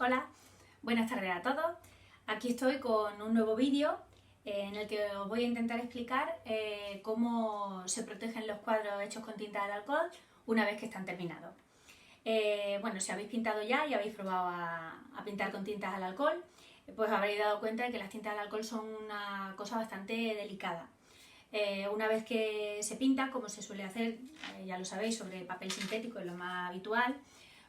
Hola, buenas tardes a todos. Aquí estoy con un nuevo vídeo en el que os voy a intentar explicar cómo se protegen los cuadros hechos con tinta de alcohol una vez que están terminados. Bueno, si habéis pintado ya y habéis probado a pintar con tintas al alcohol, pues habréis dado cuenta de que las tintas al alcohol son una cosa bastante delicada. Una vez que se pinta, como se suele hacer, ya lo sabéis, sobre papel sintético, es lo más habitual,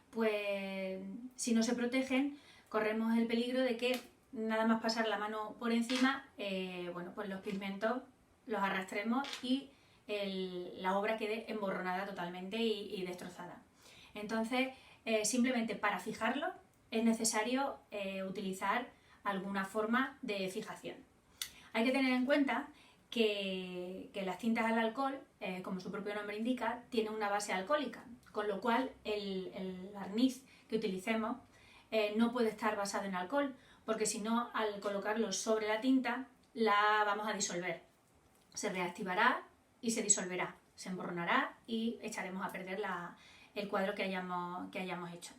pues si no se protegen, corremos el peligro de que nada más pasar la mano por encima, bueno, pues los pigmentos los arrastremos y la obra quede emborronada totalmente y destrozada. Entonces, simplemente para fijarlo es necesario utilizar alguna forma de fijación. Hay que tener en cuenta que las tintas al alcohol, como su propio nombre indica, tienen una base alcohólica, con lo cual el barniz que utilicemos no puede estar basado en alcohol, porque si no, al colocarlo sobre la tinta, la vamos a disolver. Se reactivará y se disolverá, se emborronará y echaremos a perder el cuadro que hayamos hecho.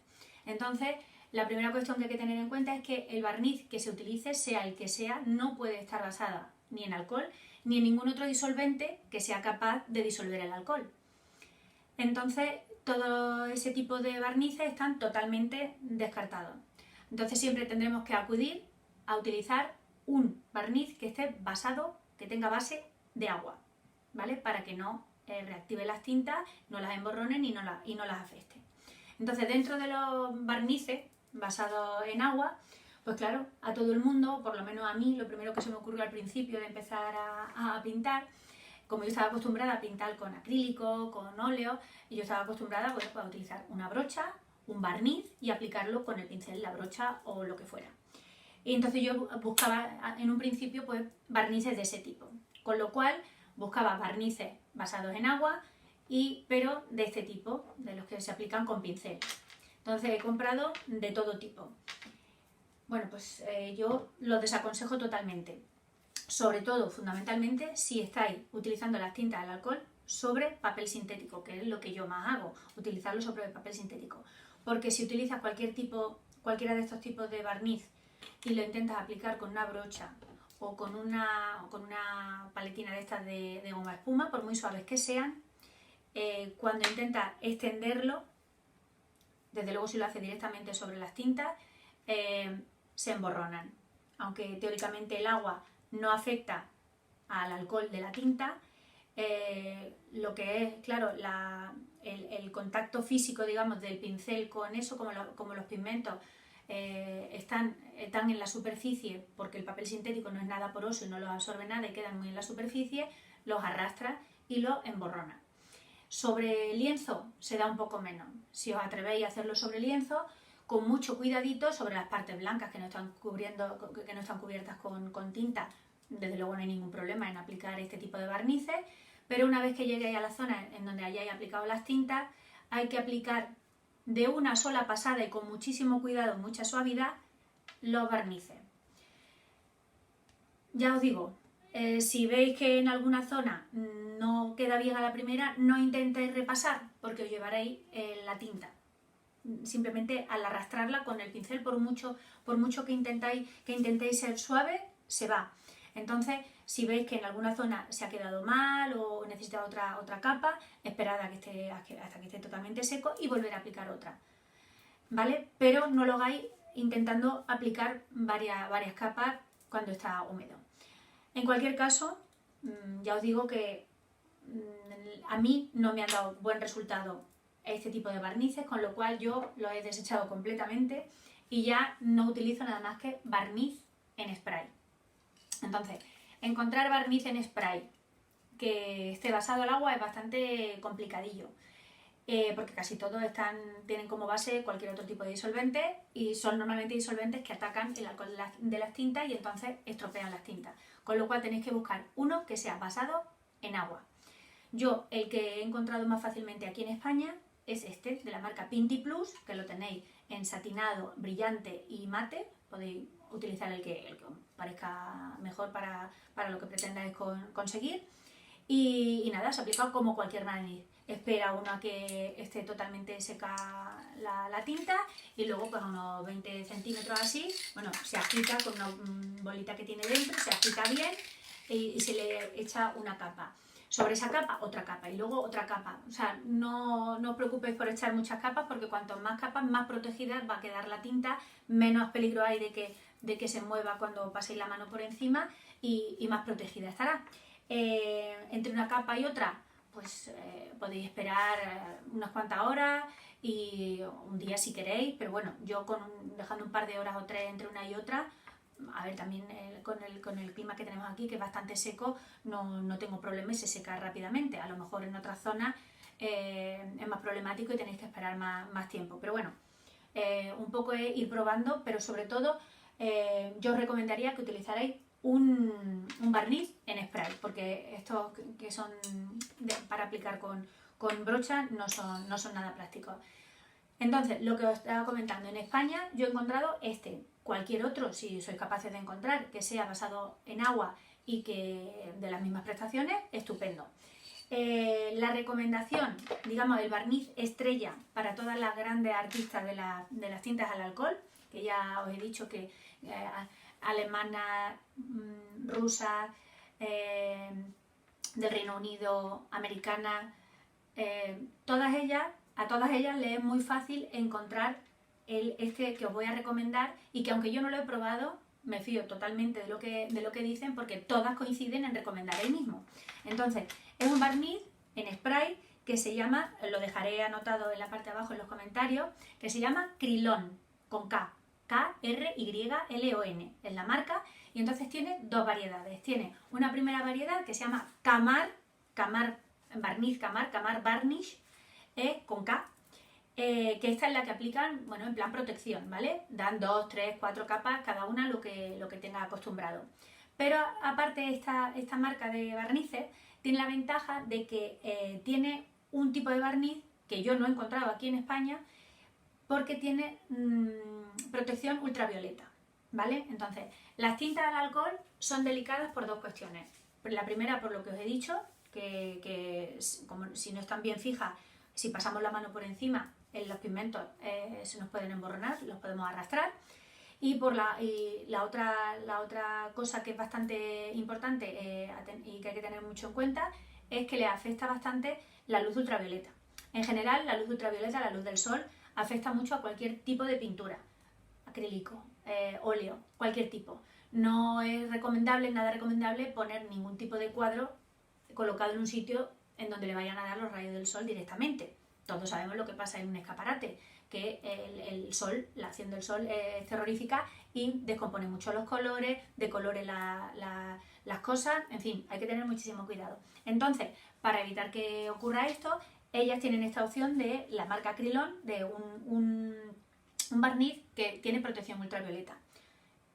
Entonces, la primera cuestión que hay que tener en cuenta es que el barniz que se utilice, sea el que sea, no puede estar basado ni en alcohol ni en ningún otro disolvente que sea capaz de disolver el alcohol. Entonces, todo ese tipo de barnices están totalmente descartados. Entonces, siempre tendremos que acudir a utilizar un barniz que esté basado, que tenga base de agua, ¿vale? Para que no reactive las tintas, no las emborrone y no las afecte. Entonces, dentro de los barnices basados en agua, pues claro, a todo el mundo, por lo menos a mí, lo primero que se me ocurrió al principio de empezar a pintar, como yo estaba acostumbrada a pintar con acrílico, con óleo, y yo estaba acostumbrada pues, a utilizar una brocha, un barniz y aplicarlo con el pincel, la brocha o lo que fuera. Y entonces yo buscaba en un principio pues, barnices de ese tipo, con lo cual buscaba barnices basados en agua, pero de este tipo, de los que se aplican con pincel. Entonces he comprado de todo tipo. Bueno, pues yo los desaconsejo totalmente. Sobre todo, fundamentalmente, si estáis utilizando las tintas al alcohol sobre papel sintético, que es lo que yo más hago, utilizarlo sobre papel sintético. Porque si utilizas cualquiera de estos tipos de barniz y lo intentas aplicar con una brocha o con una paletina de estas de goma espuma, por muy suaves que sean, cuando intentas extenderlo, desde luego si lo haces directamente sobre las tintas, se emborronan. Aunque teóricamente el agua no afecta al alcohol de la tinta, lo que es, claro, el contacto físico, digamos, del pincel con eso, como los pigmentos están en la superficie, porque el papel sintético no es nada poroso y no los absorbe nada y quedan muy en la superficie, los arrastra y los emborrona. Sobre lienzo se da un poco menos. Si os atrevéis a hacerlo sobre lienzo, con mucho cuidadito sobre las partes blancas que no están cubiertas con tinta, desde luego no hay ningún problema en aplicar este tipo de barnices, pero una vez que lleguéis a la zona en donde hayáis aplicado las tintas, hay que aplicar de una sola pasada y con muchísimo cuidado, mucha suavidad, los barnices. Ya os digo, si veis que en alguna zona no queda bien a la primera, no intentéis repasar porque os llevaréis la tinta. Simplemente al arrastrarla con el pincel, por mucho que intentéis ser suave, se va. Entonces, si veis que en alguna zona se ha quedado mal o necesita otra capa, esperad hasta que esté totalmente seco y volver a aplicar otra, ¿vale? Pero no lo hagáis intentando aplicar varias capas cuando está húmedo. En cualquier caso, ya os digo que a mí no me han dado buen resultado este tipo de barnices, con lo cual yo lo he desechado completamente y ya no utilizo nada más que barniz en spray. Entonces, encontrar barniz en spray que esté basado al agua es bastante complicadillo, porque casi todos tienen como base cualquier otro tipo de disolvente y son normalmente disolventes que atacan el alcohol de las tintas y entonces estropean las tintas, con lo cual tenéis que buscar uno que sea basado en agua. Yo el que he encontrado más fácilmente aquí en España es este, de la marca Pinty Plus, que lo tenéis en satinado, brillante y mate. Podéis utilizar el que os parezca mejor para lo que pretendáis conseguir. y nada, se aplica como cualquier barniz. Espera uno a que esté totalmente seca la tinta y luego pues a unos 20 centímetros así, bueno, se agita con una bolita que tiene dentro, se agita bien y se le echa una capa. Sobre esa capa, otra capa y luego otra capa. O sea, no os preocupéis por echar muchas capas porque cuanto más capas, más protegida va a quedar la tinta, menos peligro hay de que se mueva cuando paséis la mano por encima y más protegida estará. Entre una capa y otra, pues podéis esperar unas cuantas horas y un día si queréis, pero bueno, yo dejando un par de horas o 3 entre una y otra, a ver, también con el clima que tenemos aquí, que es bastante seco, no tengo problema y se seca rápidamente. A lo mejor en otras zonas es más problemático y tenéis que esperar más tiempo. Pero bueno, un poco es ir probando, pero sobre todo yo os recomendaría que utilizarais un barniz en spray, porque estos que son para aplicar con brocha no son nada prácticos. Entonces, lo que os estaba comentando, en España yo he encontrado cualquier otro, si sois capaces de encontrar, que sea basado en agua y que de las mismas prestaciones, estupendo. La recomendación, digamos, el barniz estrella para todas las grandes artistas de las tintas al alcohol, que ya os he dicho que alemanas, rusas, del Reino Unido, americanas, a todas ellas les es muy fácil encontrar este que os voy a recomendar y que aunque yo no lo he probado, me fío totalmente de lo que dicen porque todas coinciden en recomendar el mismo. Entonces, es un barniz en spray que se llama, lo dejaré anotado en la parte de abajo en los comentarios, que se llama Krylon, con K, Krylon, es la marca, y entonces tiene dos variedades. Tiene una primera variedad que se llama Camar Varnish, con K, que esta es la que aplican, bueno, en plan protección, ¿vale? Dan 2, 3, 4 capas, cada una lo que tenga acostumbrado. Pero aparte esta marca de barnices tiene la ventaja de que tiene un tipo de barniz que yo no he encontrado aquí en España porque tiene protección ultravioleta, ¿vale? Entonces, las tintas al alcohol son delicadas por dos cuestiones. La primera, por lo que os he dicho, que como si no están bien fijas, si pasamos la mano por encima, los pigmentos se nos pueden emborronar, los podemos arrastrar. Y la otra cosa que es bastante importante y que hay que tener mucho en cuenta es que le afecta bastante la luz ultravioleta. En general, la luz ultravioleta, la luz del sol, afecta mucho a cualquier tipo de pintura, acrílico, óleo, cualquier tipo. No es nada recomendable poner ningún tipo de cuadro colocado en un sitio en donde le vayan a dar los rayos del sol directamente. Todos sabemos lo que pasa en un escaparate, que el sol, la acción del sol es terrorífica y descompone mucho los colores, decolore las cosas, en fin, hay que tener muchísimo cuidado. Entonces, para evitar que ocurra esto, ellas tienen esta opción de la marca Krylon, de un barniz que tiene protección ultravioleta.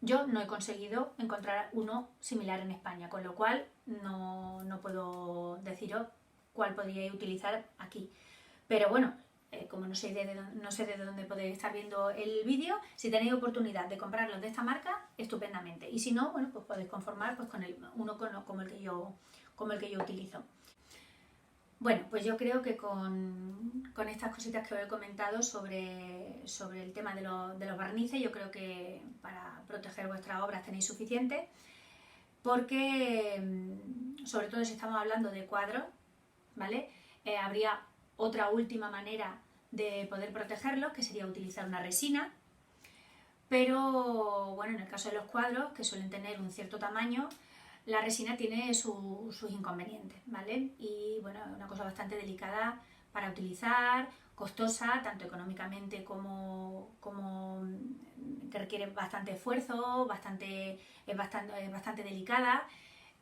Yo no he conseguido encontrar uno similar en España, con lo cual no puedo deciros cuál podríais utilizar aquí. Pero bueno, como no sé de dónde podéis estar viendo el vídeo, si tenéis oportunidad de comprarlos de esta marca, estupendamente. Y si no, bueno, pues podéis conformar pues, con uno como el que yo utilizo. Bueno, pues yo creo que con estas cositas que os he comentado sobre el tema de los barnices, yo creo que para proteger vuestras obras tenéis suficiente, porque sobre todo si estamos hablando de cuadros, ¿vale? Habría otra última manera de poder protegerlos, que sería utilizar una resina, pero bueno, en el caso de los cuadros, que suelen tener un cierto tamaño, la resina tiene sus inconvenientes, ¿vale? Y bueno, es una cosa bastante delicada para utilizar, costosa, tanto económicamente como que requiere bastante esfuerzo, es bastante delicada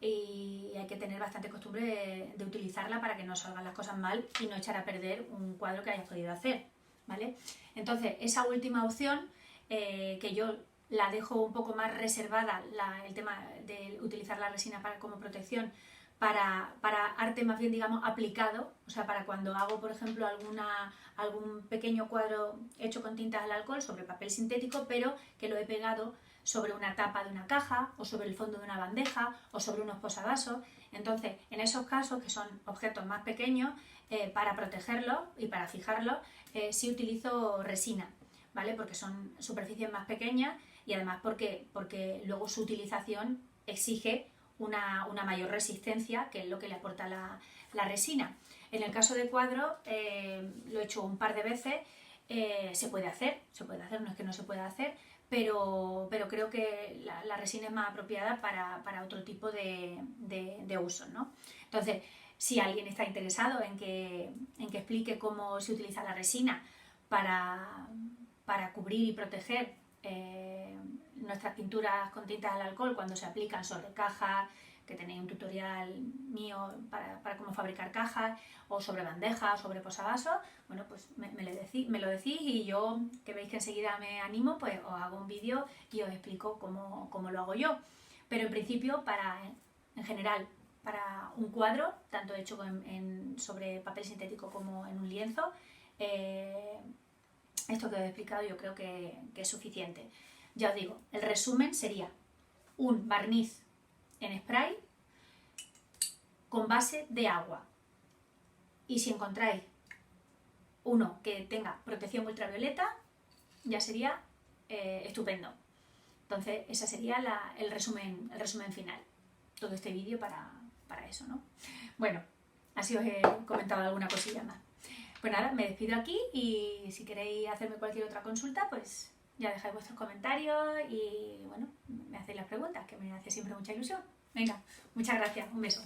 y hay que tener bastante costumbre de utilizarla para que no salgan las cosas mal y no echar a perder un cuadro que hayas podido hacer, ¿vale? Entonces, esa última opción que yo la dejo un poco más reservada, el tema de utilizar la resina como protección para arte más bien, digamos, aplicado, o sea, para cuando hago, por ejemplo, algún pequeño cuadro hecho con tintas al alcohol sobre papel sintético, pero que lo he pegado sobre una tapa de una caja o sobre el fondo de una bandeja o sobre unos posavasos. Entonces, en esos casos, que son objetos más pequeños, para protegerlos y para fijarlos, sí utilizo resina, ¿vale? Porque son superficies más pequeñas y además porque luego su utilización exige una mayor resistencia, que es lo que le aporta la resina. En el caso de cuadros, lo he hecho un par de veces, se puede hacer, no es que no se pueda hacer, pero creo que la resina es más apropiada para otro tipo de usos, ¿no? Entonces, si alguien está interesado en que explique cómo se utiliza la resina para cubrir y proteger nuestras pinturas con tintas al alcohol cuando se aplican sobre cajas, que tenéis un tutorial mío para cómo fabricar cajas, o sobre bandejas, sobre posavasos, bueno, pues me lo decís y yo, que veis que enseguida me animo, pues os hago un vídeo y os explico cómo lo hago yo. Pero en principio, en general, para un cuadro, tanto hecho sobre papel sintético como en un lienzo, esto que os he explicado yo creo que es suficiente. Ya os digo, el resumen sería un barniz en spray con base de agua. Y si encontráis uno que tenga protección ultravioleta, ya sería estupendo. Entonces, ese sería el resumen final. Todo este vídeo para eso, ¿no? Bueno, así os he comentado alguna cosilla más. Pues nada, me despido aquí y si queréis hacerme cualquier otra consulta, pues ya dejáis vuestros comentarios y bueno, me hacéis las preguntas, que me hace siempre mucha ilusión. Venga, muchas gracias, un beso.